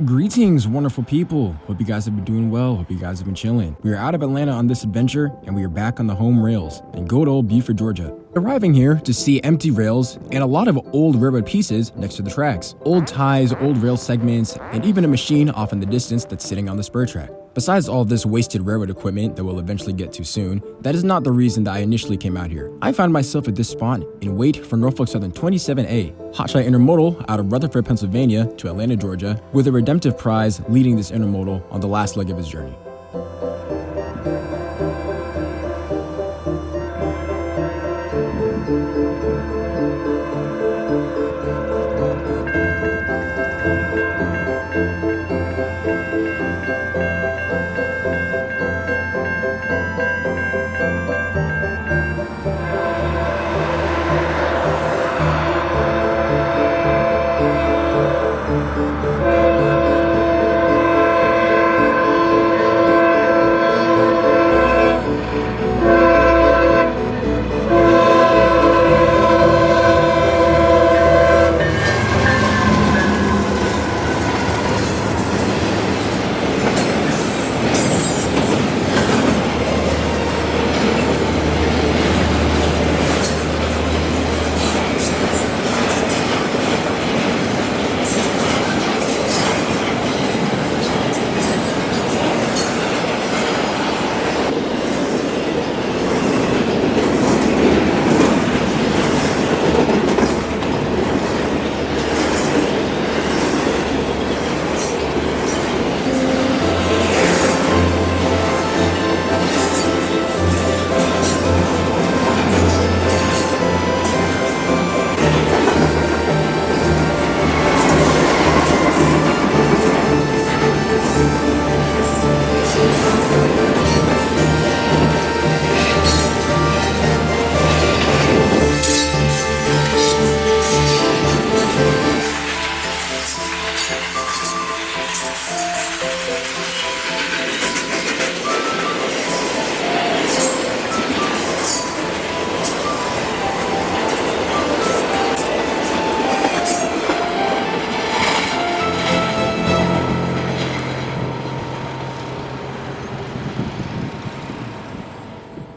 Greetings, wonderful people. Hope you guys have been doing well. Hope you guys have been chilling. We are out of Atlanta on this adventure, and we are back on the home rails in good old Beaufort, Georgia. Arriving here to see empty rails and a lot of old railroad pieces next to the tracks. Old ties, old rail segments, and even a machine off in the distance that's sitting on the spur track. Besides all this wasted railroad equipment that we'll eventually get to soon, that is not the reason that I initially came out here. I found myself at this spot in wait for Norfolk Southern 27A, hotshot intermodal out of Rutherford, Pennsylvania to Atlanta, Georgia, with a redemptive prize leading this intermodal on the last leg of his journey.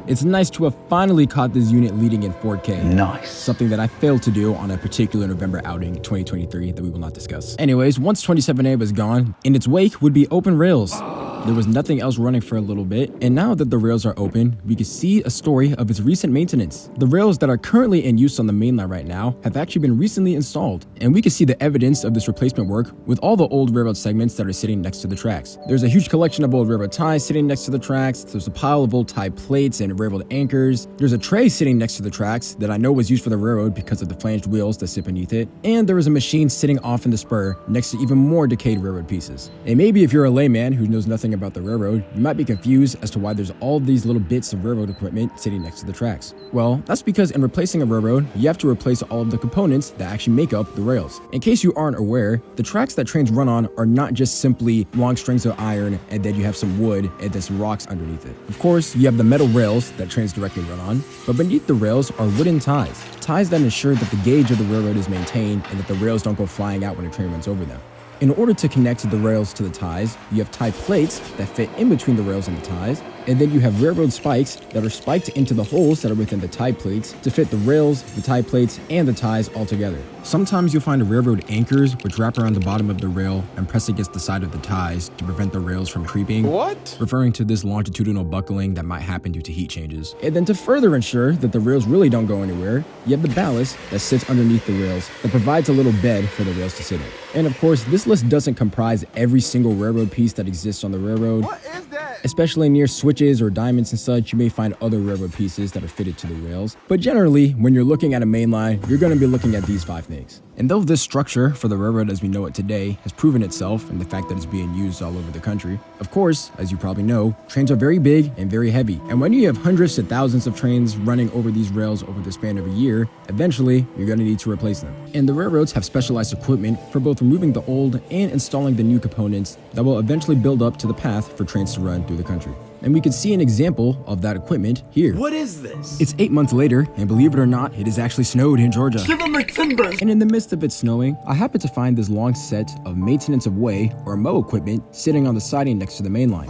It's nice to have finally caught this unit leading in 4K. Nice. Something that I failed to do on a particular November outing 2023 that we will not discuss. Anyways, once 27A was gone, in its wake would be open rails. There was nothing else running for a little bit, and now that the rails are open, we can see a story of its recent maintenance. The rails that are currently in use on the main line right now have actually been recently installed, and we can see the evidence of this replacement work with all the old railroad segments that are sitting next to the tracks. There's a huge collection of old railroad ties sitting next to the tracks, there's a pile of old tie plates and railroad anchors, there's a tray sitting next to the tracks that I know was used for the railroad because of the flanged wheels that sit beneath it, and there is a machine sitting off in the spur next to even more decayed railroad pieces. And maybe if you're a layman who knows nothing about the railroad, you might be confused as to why there's all these little bits of railroad equipment sitting next to the tracks. Well, that's because in replacing a railroad, you have to replace all of the components that actually make up the rails. In case you aren't aware, the tracks that trains run on are not just simply long strings of iron and then you have some wood and then some rocks underneath it. Of course, you have the metal rails that trains directly run on, but beneath the rails are wooden ties that ensure that the gauge of the railroad is maintained and that the rails don't go flying out when a train runs over them. In order to connect the rails to the ties, you have tie plates that fit in between the rails and the ties, and then you have railroad spikes that are spiked into the holes that are within the tie plates to fit the rails, the tie plates, and the ties all together. Sometimes you'll find railroad anchors which wrap around the bottom of the rail and press against the side of the ties to prevent the rails from creeping, referring to this longitudinal buckling that might happen due to heat changes. And then to further ensure that the rails really don't go anywhere, you have the ballast that sits underneath the rails that provides a little bed for the rails to sit in. And of course, this list doesn't comprise every single railroad piece that exists on the railroad. What is that? Especially near switches or diamonds and such, you may find other railroad pieces that are fitted to the rails. But generally, when you're looking at a main line, you're going to be looking at these 5 things. And though this structure for the railroad as we know it today has proven itself in the fact that it's being used all over the country, of course, as you probably know, trains are very big and very heavy. And when you have hundreds to thousands of trains running over these rails over the span of a year, eventually you're going to need to replace them. And the railroads have specialized equipment for both removing the old and installing the new components that will eventually build up to the path for trains to run through the country. And we can see an example of that equipment here. What is this? It's 8 months later, and believe it or not, it has actually snowed in Georgia. Give him a timbers. And in the midst of it snowing, I happened to find this long set of maintenance of way or mow equipment sitting on the siding next to the main line.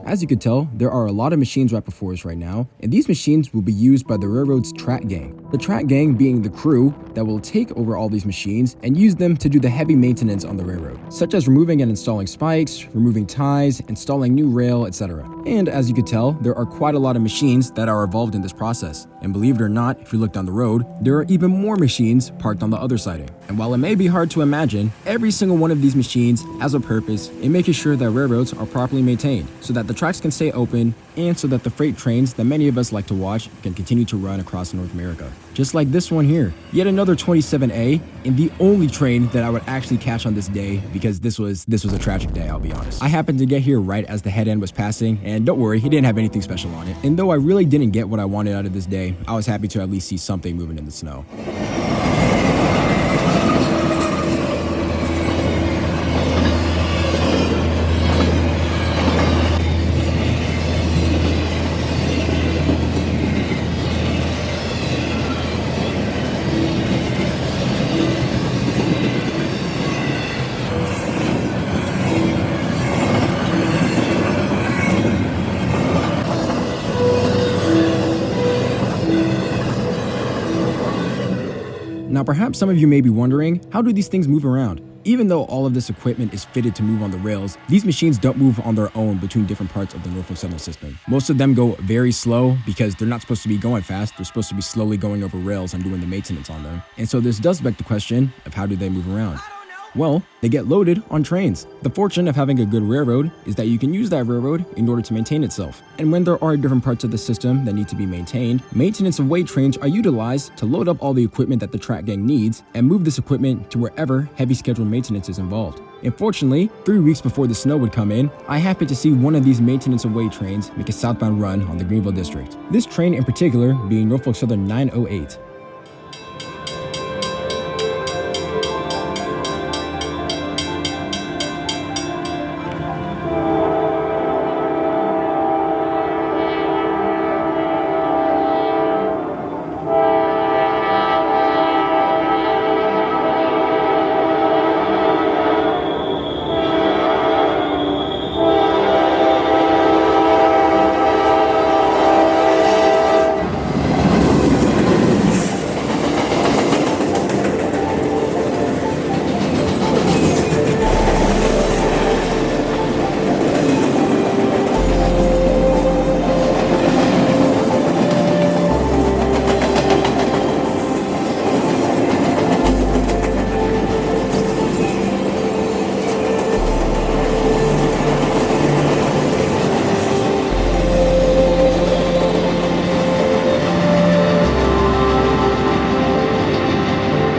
As you can tell, there are a lot of machines right before us right now, and these machines will be used by the railroad's track gang. The track gang being the crew that will take over all these machines and use them to do the heavy maintenance on the railroad, such as removing and installing spikes, removing ties, installing new rail, etc. And as you can tell, there are quite a lot of machines that are involved in this process. And believe it or not, if you look down the road, there are even more machines parked on the other siding. And while it may be hard to imagine, every single one of these machines has a purpose in making sure that railroads are properly maintained so that the tracks can stay open and so that the freight trains that many of us like to watch can continue to run across North America. Just like this one here. Yet another 27A, and the only train that I would actually catch on this day, because this was a tragic day, I'll be honest. I happened to get here right as the head end was passing, and don't worry, he didn't have anything special on it. And though I really didn't get what I wanted out of this day, I was happy to at least see something moving in the snow. Now, perhaps some of you may be wondering, how do these things move around? Even though all of this equipment is fitted to move on the rails, these machines don't move on their own between different parts of the Norfolk Southern system. Most of them go very slow because they're not supposed to be going fast. They're supposed to be slowly going over rails and doing the maintenance on them. And so this does beg the question of how do they move around? Well, they get loaded on trains. The fortune of having a good railroad is that you can use that railroad in order to maintain itself. And when there are different parts of the system that need to be maintained, maintenance of way trains are utilized to load up all the equipment that the track gang needs and move this equipment to wherever heavy scheduled maintenance is involved. Unfortunately, 3 weeks before the snow would come in, I happened to see one of these maintenance of way trains make a southbound run on the Greenville district. This train in particular being Norfolk Southern 908.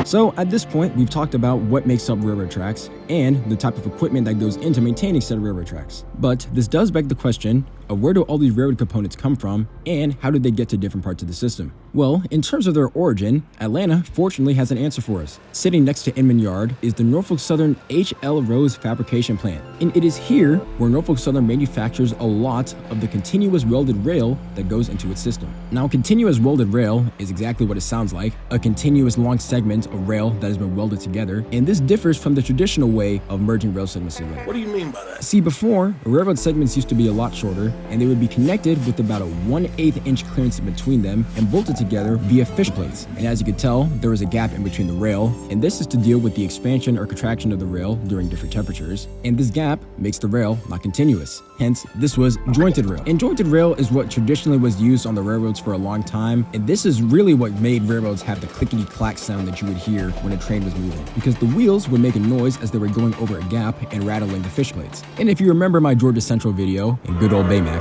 So at this point, we've talked about what makes up railroad tracks and the type of equipment that goes into maintaining said railroad tracks. But this does beg the question of where do all these railroad components come from and how do they get to different parts of the system? Well, in terms of their origin, Atlanta fortunately has an answer for us. Sitting next to Inman Yard is the Norfolk Southern H.L. Rose fabrication plant, and it is here where Norfolk Southern manufactures a lot of the continuous welded rail that goes into its system. Now, continuous welded rail is exactly what it sounds like, a continuous long segment of rail that has been welded together, and this differs from the traditional way of merging rail segments together. What do you mean by that? See, before, railroad segments used to be a lot shorter, and they would be connected with about a 1/8 inch clearance in between them and bolted together via fish plates. And as you can tell, there is a gap in between the rail, and this is to deal with the expansion or contraction of the rail during different temperatures, and this gap makes the rail not continuous. Hence, this was jointed rail. And jointed rail is what traditionally was used on the railroads for a long time, and this is really what made railroads have the clickety-clack sound that you would hear when a train was moving, because the wheels would make a noise as they were going over a gap and rattling the fish plates. And if you remember my Georgia Central video in good old Baymax,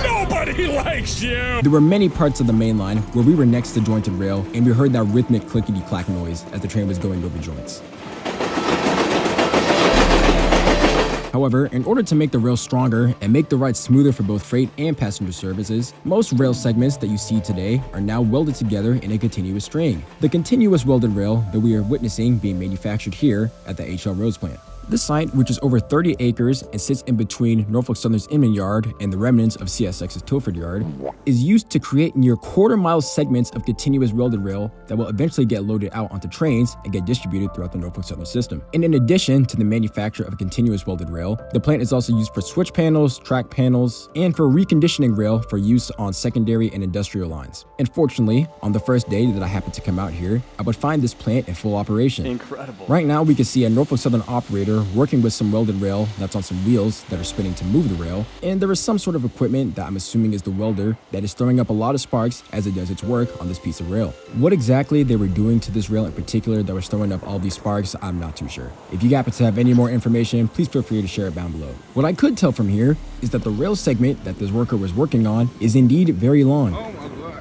Nobody likes you! there were many parts of the main line where we were next to jointed rail and we heard that rhythmic clickety-clack noise as the train was going over joints. However, in order to make the rail stronger and make the ride smoother for both freight and passenger services, most rail segments that you see today are now welded together in a continuous string. The continuous welded rail that we are witnessing being manufactured here at the H.L. Rose plant. This site, which is over 30 acres and sits in between Norfolk Southern's Inman Yard and the remnants of CSX's Tilford Yard, is used to create near quarter-mile segments of continuous welded rail that will eventually get loaded out onto trains and get distributed throughout the Norfolk Southern system. And in addition to the manufacture of a continuous welded rail, the plant is also used for switch panels, track panels, and for reconditioning rail for use on secondary and industrial lines. And fortunately, on the first day that I happened to come out here, I would find this plant in full operation. Incredible. Right now, we can see a Norfolk Southern operator working with some welded rail that's on some wheels that are spinning to move the rail, and there is some sort of equipment that I'm assuming is the welder that is throwing up a lot of sparks as it does its work on this piece of rail. What exactly they were doing to this rail in particular that was throwing up all these sparks, I'm not too sure. If you happen to have any more information, please feel free to share it down below. What I could tell from here is that the rail segment that this worker was working on is indeed very long.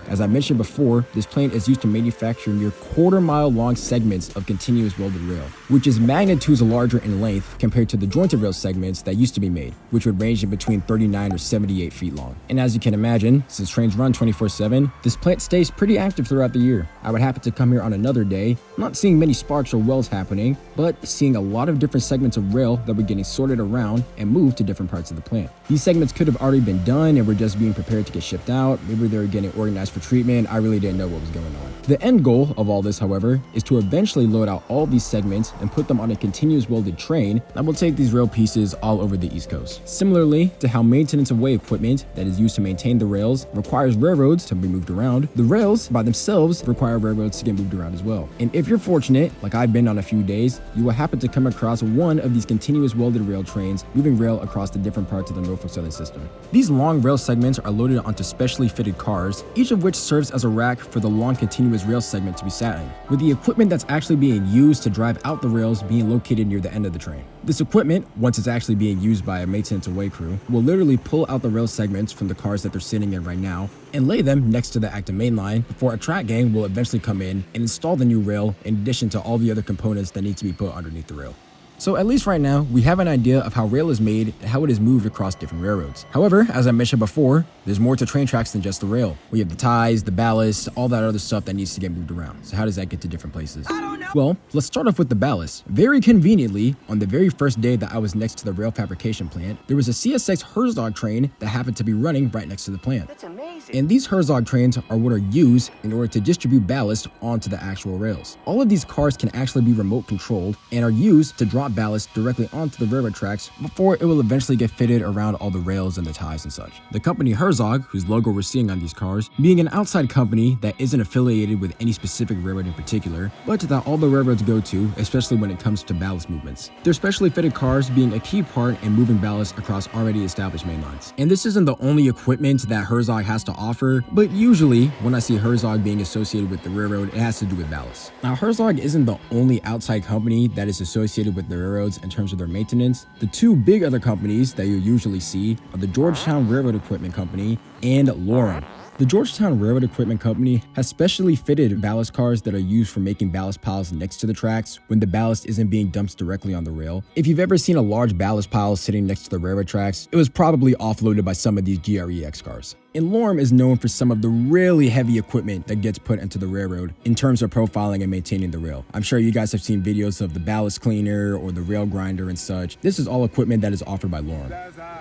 As I mentioned before, this plant is used to manufacture near quarter-mile long segments of continuous welded rail, which is magnitudes larger in length compared to the jointed rail segments that used to be made, which would range in between 39 or 78 feet long. And as you can imagine, since trains run 24/7, this plant stays pretty active throughout the year. I would happen to come here on another day, not seeing many sparks or welds happening, but seeing a lot of different segments of rail that were getting sorted around and moved to different parts of the plant. These segments could have already been done and were just being prepared to get shipped out. Maybe they were getting organized for treatment. I really didn't know what was going on. The end goal of all this, however, is to eventually load out all these segments and put them on a continuous welded train that will take these rail pieces all over the East Coast. Similarly to how maintenance of way equipment that is used to maintain the rails requires railroads to be moved around, the rails by themselves require railroads to get moved around as well. And if you're fortunate, like I've been on a few days, you will happen to come across one of these continuous welded rail trains moving rail across the different parts of the Norfolk Southern system. These long rail segments are loaded onto specially fitted cars, each of which serves as a rack for the long continuous rail segment to be sat in, with the equipment that's actually being used to drive out the rails being located near the end of the train. This equipment, once it's actually being used by a maintenance and way crew, will literally pull out the rail segments from the cars that they're sitting in right now and lay them next to the active main line before a track gang will eventually come in and install the new rail in addition to all the other components that need to be put underneath the rail. So at least right now, we have an idea of how rail is made and how it is moved across different railroads. However, as I mentioned before, there's more to train tracks than just the rail. We have the ties, the ballast, all that other stuff that needs to get moved around. So how does that get to different places? Well, let's start off with the ballast. Very conveniently, on the very first day that I was next to the rail fabrication plant, there was a CSX Herzog train that happened to be running right next to the plant. That's amazing. And these Herzog trains are what are used in order to distribute ballast onto the actual rails. All of these cars can actually be remote controlled and are used to drop ballast directly onto the railroad tracks before it will eventually get fitted around all the rails and the ties and such. The company Herzog, whose logo we're seeing on these cars, being an outside company that isn't affiliated with any specific railroad in particular, but that all the railroads go to, especially when it comes to ballast movements. Their specially fitted cars being a key part in moving ballast across already established main lines. And this isn't the only equipment that Herzog has to offer, but usually when I see Herzog being associated with the railroad, it has to do with ballast. Now, Herzog isn't the only outside company that is associated with the railroads in terms of their maintenance. The two big other companies that you usually see are the Georgetown Railroad Equipment Company and Lorem. The Georgetown Railroad Equipment Company has specially fitted ballast cars that are used for making ballast piles next to the tracks when the ballast isn't being dumped directly on the rail. If you've ever seen a large ballast pile sitting next to the railroad tracks, it was probably offloaded by some of these GREX cars. And Lorem is known for some of the really heavy equipment that gets put into the railroad in terms of profiling and maintaining the rail. I'm sure you guys have seen videos of the ballast cleaner or the rail grinder and such. This is all equipment that is offered by Lorem.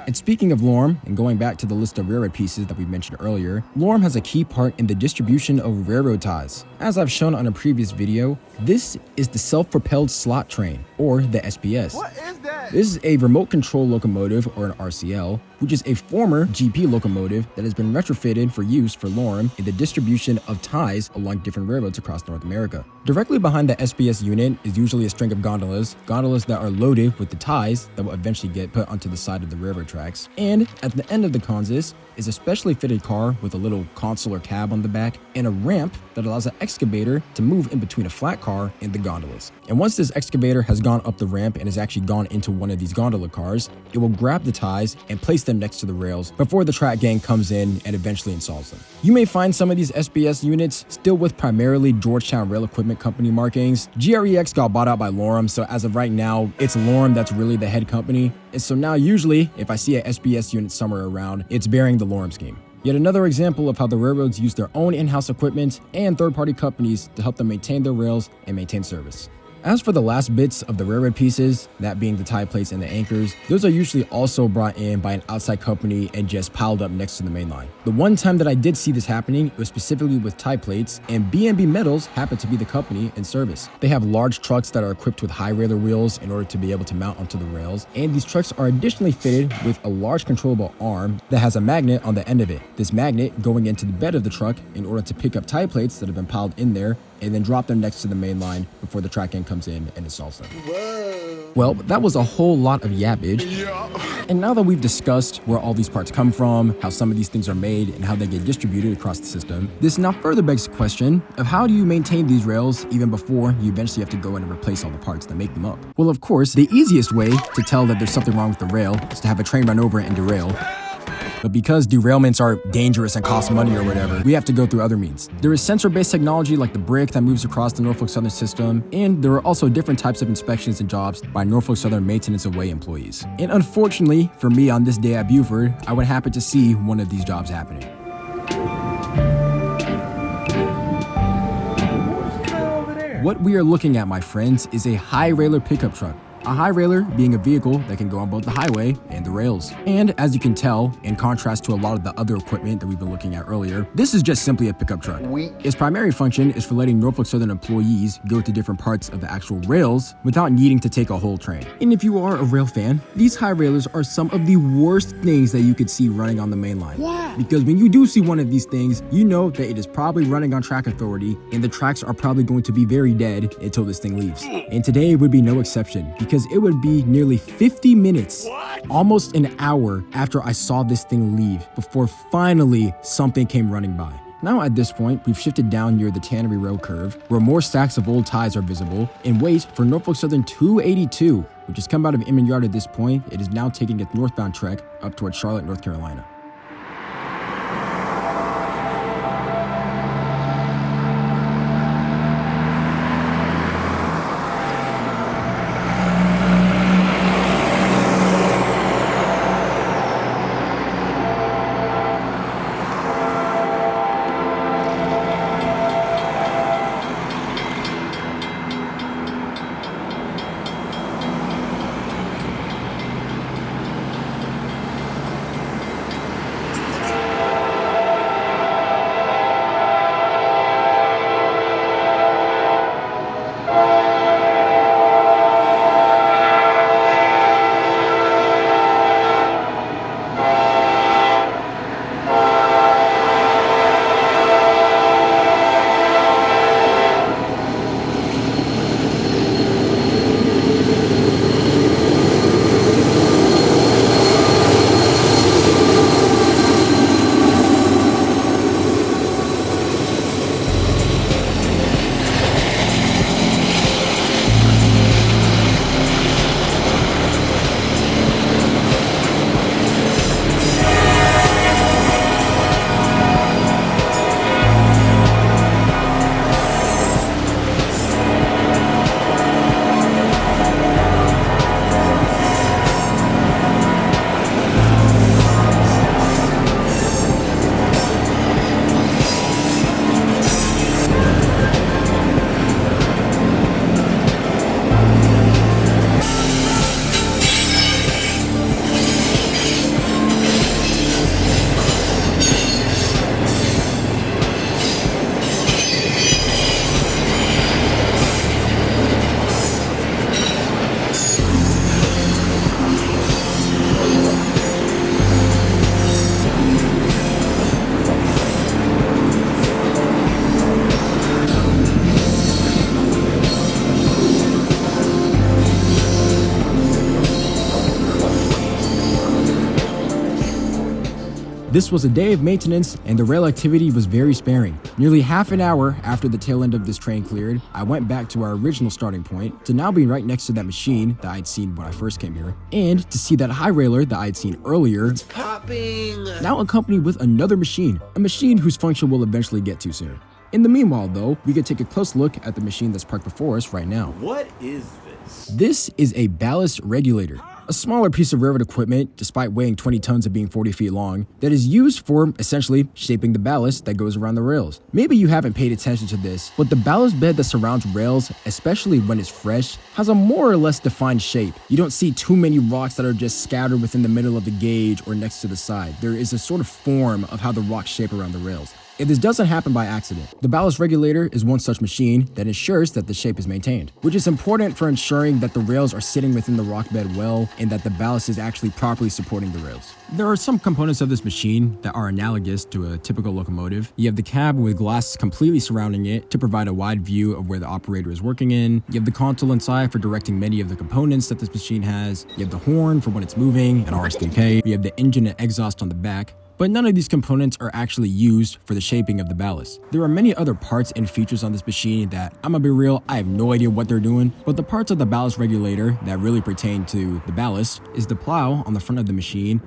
And speaking of Lorem, and going back to the list of railroad pieces that we mentioned earlier, Lorem has a key part in the distribution of railroad ties. As I've shown on a previous video, this is the self-propelled slot train, or the SPS. What is that? This is a remote control locomotive, or an RCL, which is a former GP locomotive that has been retrofitted for use for Lorem in the distribution of ties along different railroads across North America. Directly behind the SPS unit is usually a string of gondolas that are loaded with the ties that will eventually get put onto the side of the railroad tracks. And at the end of the consist is a specially fitted car with a little console or cab on the back and a ramp that allows an excavator to move in between a flat car and the gondolas. And once this excavator has gone up the ramp and has actually gone into one of these gondola cars, it will grab the ties and place them next to the rails before the track gang comes in and eventually installs them. You may find some of these SPS units still with primarily Georgetown Rail Equipment Company markings. GREX got bought out by Lorem, so as of right now, it's Lorem that's really the head company. And so now usually, if I see a SPS unit somewhere around, it's bearing the Lorem scheme. Yet another example of how the railroads use their own in-house equipment and third-party companies to help them maintain their rails and maintain service. As for the last bits of the railroad pieces, that being the tie plates and the anchors, those are usually also brought in by an outside company and just piled up next to the main line. The one time that I did see this happening was specifically with tie plates, and B&B Metals happened to be the company in service. They have large trucks that are equipped with high railer wheels in order to be able to mount onto the rails, and these trucks are additionally fitted with a large controllable arm that has a magnet on the end of it. This magnet going into the bed of the truck in order to pick up tie plates that have been piled in there and then drop them next to the main line before the track end comes in and installs them. Whoa. Well, that was a whole lot of yappage. And now that we've discussed where all these parts come from, how some of these things are made, and how they get distributed across the system, this now further begs the question of how do you maintain these rails even before you eventually have to go in and replace all the parts that make them up? Well, of course, the easiest way to tell that there's something wrong with the rail is to have a train run over it and derail. But because derailments are dangerous and cost money or whatever, we have to go through other means. There is sensor-based technology like the brick that moves across the Norfolk Southern system, and there are also different types of inspections and jobs by Norfolk Southern Maintenance of Way employees. And unfortunately, for me on this day at Buford, I would happen to see one of these jobs happening. What we are looking at, my friends, is a high railer pickup truck. A high railer being a vehicle that can go on both the highway and the rails. And as you can tell, in contrast to a lot of the other equipment that we've been looking at earlier, this is just simply a pickup truck. Its primary function is for letting Norfolk Southern employees go to different parts of the actual rails without needing to take a whole train. And if you are a rail fan, these high railers are some of the worst things that you could see running on the main line. What? Because when you do see one of these things, you know that it is probably running on track authority and the tracks are probably going to be very dead until this thing leaves. And today would be no exception, because it would be nearly 50 minutes, almost an hour after I saw this thing leave before finally something came running by. Now at this point, we've shifted down near the Tannery Road curve, where more stacks of old ties are visible, and wait for Norfolk Southern 282, which has come out of Inman Yard at this point. It is now taking its northbound trek up towards Charlotte, North Carolina. This was a day of maintenance, and the rail activity was very sparing. Nearly half an hour after the tail end of this train cleared, I went back to our original starting point to now being right next to that machine that I'd seen when I first came here, and to see that high railer that I'd seen earlier now accompanied with another machine, a machine whose function we'll eventually get to soon. In the meanwhile, though, we could take a close look at the machine that's parked before us right now. What is this? This is a ballast regulator. a smaller piece of railroad equipment, despite weighing 20 tons and being 40 feet long, that is used for essentially shaping the ballast that goes around the rails. Maybe you haven't paid attention to this, but the ballast bed that surrounds rails, especially when it's fresh, has a more or less defined shape. You don't see too many rocks that are just scattered within the middle of the gauge or next to the side. There is a sort of form of how the rocks shape around the rails. If this doesn't happen by accident, the ballast regulator is one such machine that ensures that the shape is maintained, which is important for ensuring that the rails are sitting within the rock bed well and that the ballast is actually properly supporting the rails. There are some components of this machine that are analogous to a typical locomotive. You have the cab with glass completely surrounding it to provide a wide view of where the operator is working in. You have the console inside for directing many of the components that this machine has. You have the horn for when it's moving, an RSDK. You have the engine and exhaust on the back. But none of these components are actually used for the shaping of the ballast. There are many other parts and features on this machine that, I'm gonna be real, I have no idea what they're doing, but the parts of the ballast regulator that really pertain to the ballast is the plow on the front of the machine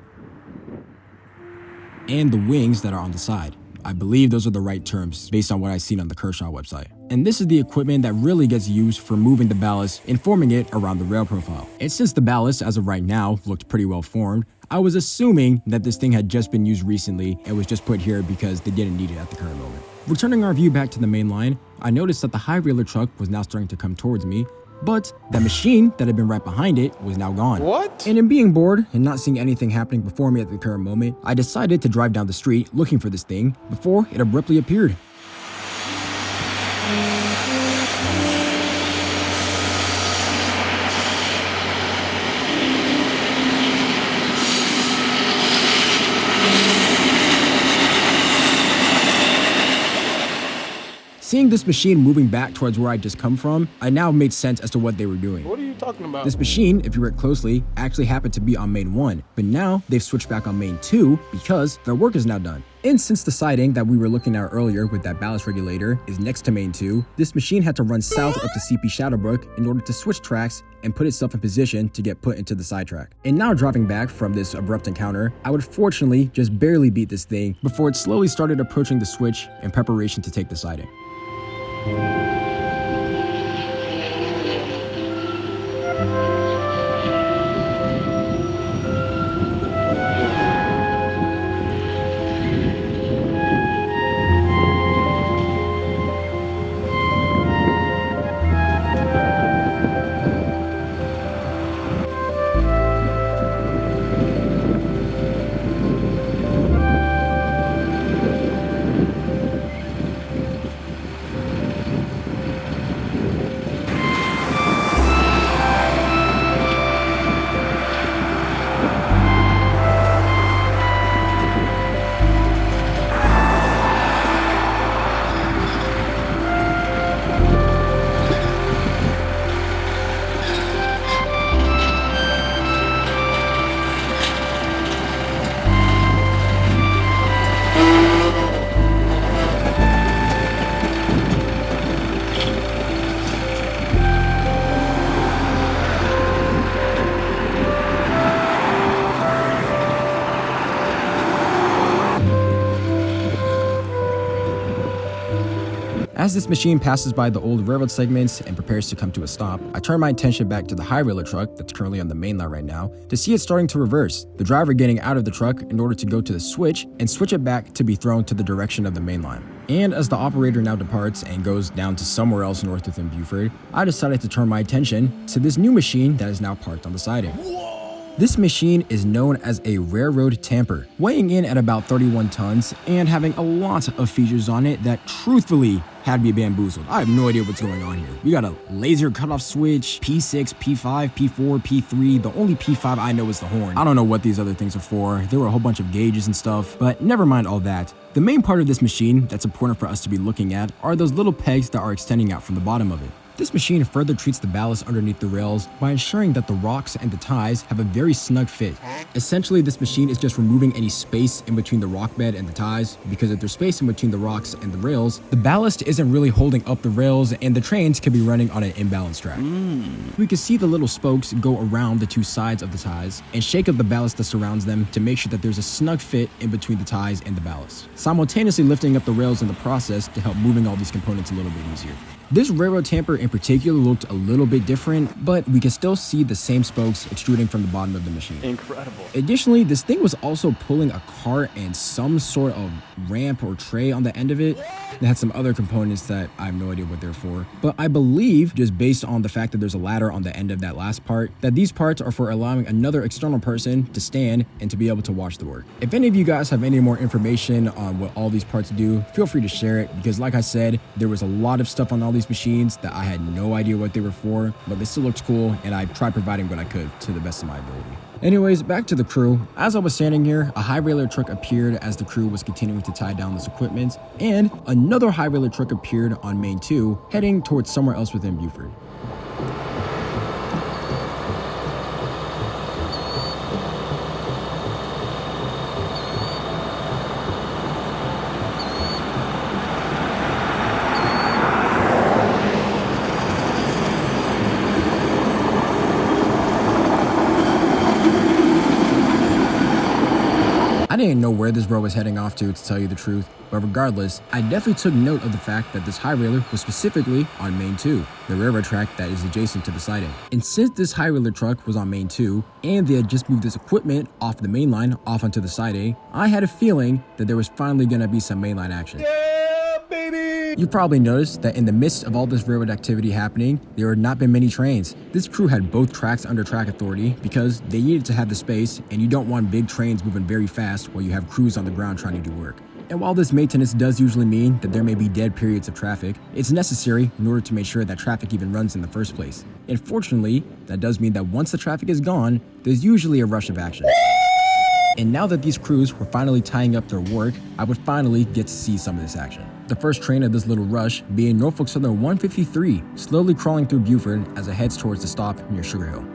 and the wings that are on the side. I believe those are the right terms based on what I've seen on the Kershaw website. And this is the equipment that really gets used for moving the ballast and forming it around the rail profile. And since the ballast, as of right now, looked pretty well formed, I was assuming that this thing had just been used recently and was just put here because they didn't need it at the current moment. Returning our view back to the main line, I noticed that the high railer truck was now starting to come towards me, but the machine that had been right behind it was now gone. What? And in being bored and not seeing anything happening before me at the current moment, I decided to drive down the street looking for this thing before it abruptly appeared. Seeing this machine moving back towards where I just come from, I now made sense as to what they were doing. What are you talking about? This machine, if you read closely, actually happened to be on main 1, but now they've switched back on main 2 because their work is now done. And since the siding that we were looking at earlier with that ballast regulator is next to main 2, this machine had to run south up to CP Shadowbrook in order to switch tracks and put itself in position to get put into the sidetrack. And now driving back from this abrupt encounter, I would fortunately just barely beat this thing before it slowly started approaching the switch in preparation to take the siding. As this machine passes by the old railroad segments and prepares to come to a stop, I turn my attention back to the high railer truck that's currently on the main line right now to see it starting to reverse, the driver getting out of the truck in order to go to the switch and switch it back to be thrown to the direction of the main line. And as the operator now departs and goes down to somewhere else north within Buford, I decided to turn my attention to this new machine that is now parked on the siding. This machine is known as a railroad tamper, weighing in at about 31 tons and having a lot of features on it that truthfully had me bamboozled. I have no idea what's going on here. We got a laser cutoff switch, P6, P5, P4, P3. The only P5 I know is the horn. I don't know what these other things are for. There were a whole bunch of gauges and stuff, but never mind all that. The main part of this machine that's important for us to be looking at are those little pegs that are extending out from the bottom of it. This machine further treats the ballast underneath the rails by ensuring that the rocks and the ties have a very snug fit. Essentially, this machine is just removing any space in between the rock bed and the ties, because if there's space in between the rocks and the rails, the ballast isn't really holding up the rails and the trains could be running on an imbalanced track. We can see the little spokes go around the two sides of the ties and shake up the ballast that surrounds them to make sure that there's a snug fit in between the ties and the ballast, simultaneously lifting up the rails in the process to help moving all these components a little bit easier. This railroad tamper in particular looked a little bit different, but we can still see the same spokes extruding from the bottom of the machine. Incredible. Additionally, this thing was also pulling a cart and some sort of ramp or tray on the end of it. It had some other components that I have no idea what they're for, but I believe, just based on the fact that there's a ladder on the end of that last part, that these parts are for allowing another external person to stand and to be able to watch the work. If any of you guys have any more information on what all these parts do, feel free to share it, because like I said, there was a lot of stuff on all these machines that I had no idea what they were for, but they still looked cool, and I tried providing what I could to the best of my ability. Anyways, back to the crew. As I was standing here, a high railer truck appeared as the crew was continuing to tie down this equipment, and another high railer truck appeared on Main 2, heading towards somewhere else within Buford. I didn't know where this road was heading off to tell you the truth, but regardless, I definitely took note of the fact that this high railer was specifically on Main 2, the railroad track that is adjacent to the siding. And since this high railer truck was on Main 2, and they had just moved this equipment off the main line off onto the siding, I had a feeling that there was finally gonna be some mainline action. Yeah, baby! You probably noticed that in the midst of all this railroad activity happening, there had not been many trains. This crew had both tracks under track authority because they needed to have the space, and you don't want big trains moving very fast while you have crews on the ground trying to do work. And while this maintenance does usually mean that there may be dead periods of traffic, it's necessary in order to make sure that traffic even runs in the first place. And fortunately, that does mean that once the traffic is gone, there's usually a rush of action. And now that these crews were finally tying up their work, I would finally get to see some of this action. The first train of this little rush being Norfolk Southern 153, slowly crawling through Buford as it heads towards the stop near Sugar Hill.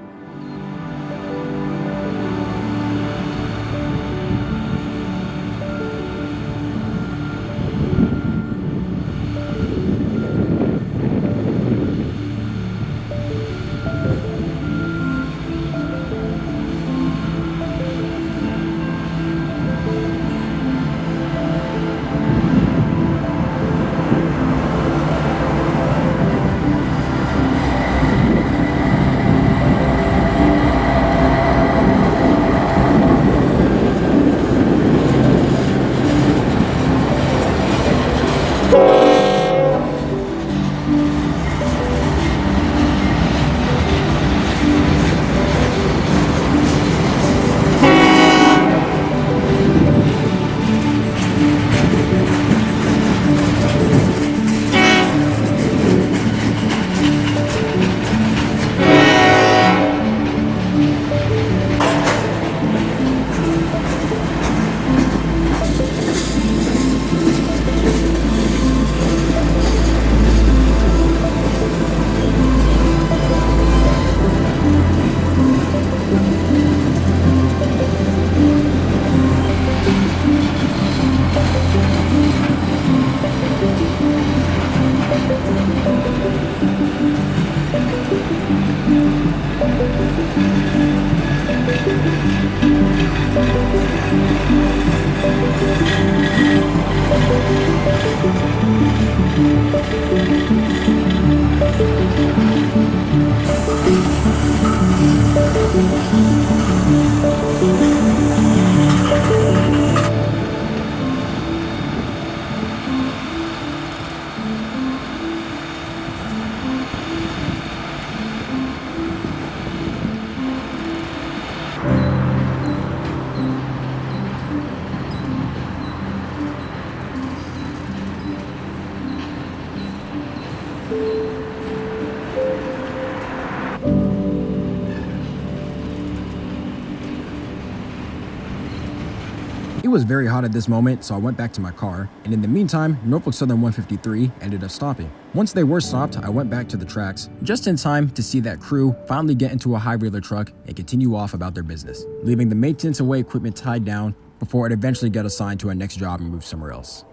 It was very hot at this moment, so I went back to my car, and in the meantime, Norfolk Southern 153 ended up stopping. Once they were stopped, I went back to the tracks, just in time to see that crew finally get into a high railer truck and continue off about their business, leaving the maintenance away equipment tied down before it eventually got assigned to a next job and moved somewhere else.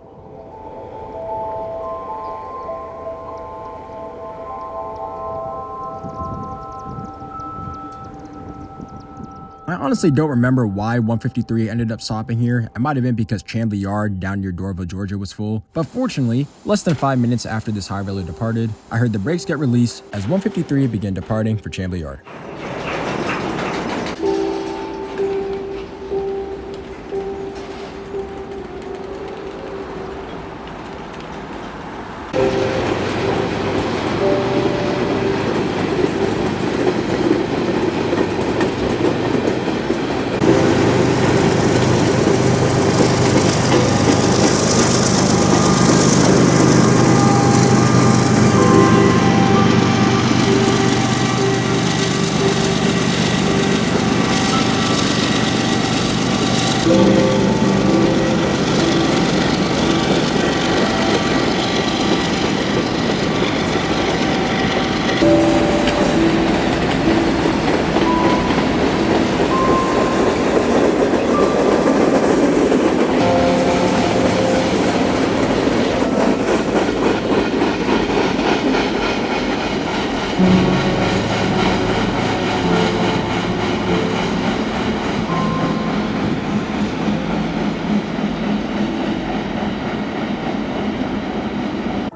I honestly don't remember why 153 ended up stopping here. It might have been because Chandler Yard down near Dorville, Georgia was full. But fortunately, less than 5 minutes after this high railer departed, I heard the brakes get released as 153 began departing for Chandler Yard.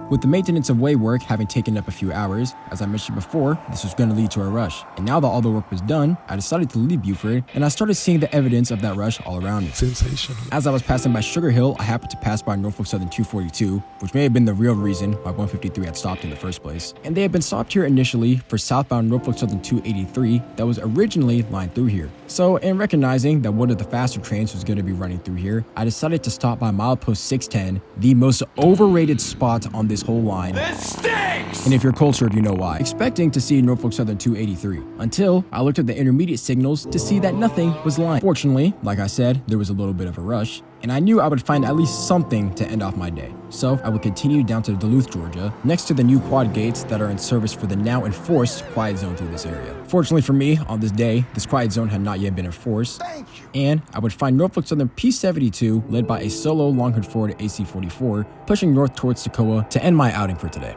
With the maintenance of way work having taken up a few hours, as I mentioned before, this was going to lead to a rush. And now that all the work was done, I decided to leave Buford, and I started seeing the evidence of that rush all around me. Sensational. As I was passing by Sugar Hill, I happened to pass by Norfolk Southern 242, which may have been the real reason why 153 had stopped in the first place. And they had been stopped here initially for southbound Norfolk Southern 283 that was originally lined through here. So in recognizing that one of the faster trains was going to be running through here, I decided to stop by milepost 610, the most overrated spot on this whole line. This stinks! And if you're cultured, you know why. Expecting to see Norfolk Southern 283, until I looked at the intermediate signals to see that nothing was lined. Fortunately, like I said, there was a little bit of a rush, and I knew I would find at least something to end off my day. So I would continue down to Duluth, Georgia, next to the new quad gates that are in service for the now enforced quiet zone through this area. Fortunately for me, on this day, this quiet zone had not yet been enforced, and I would find Norfolk Southern P72 led by a solo Longhorn Ford AC44 pushing north towards Toccoa to end my outing for today.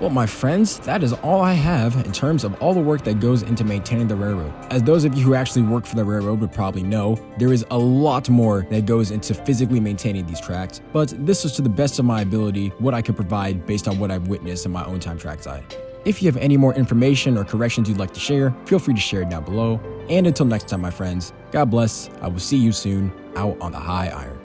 Well, my friends, that is all I have in terms of all the work that goes into maintaining the railroad. As those of you who actually work for the railroad would probably know, there is a lot more that goes into physically maintaining these tracks, but this is to the best of my ability what I could provide based on what I've witnessed in my own time trackside. If you have any more information or corrections you'd like to share, feel free to share it down below. And until next time, my friends, God bless. I will see you soon out on the high iron.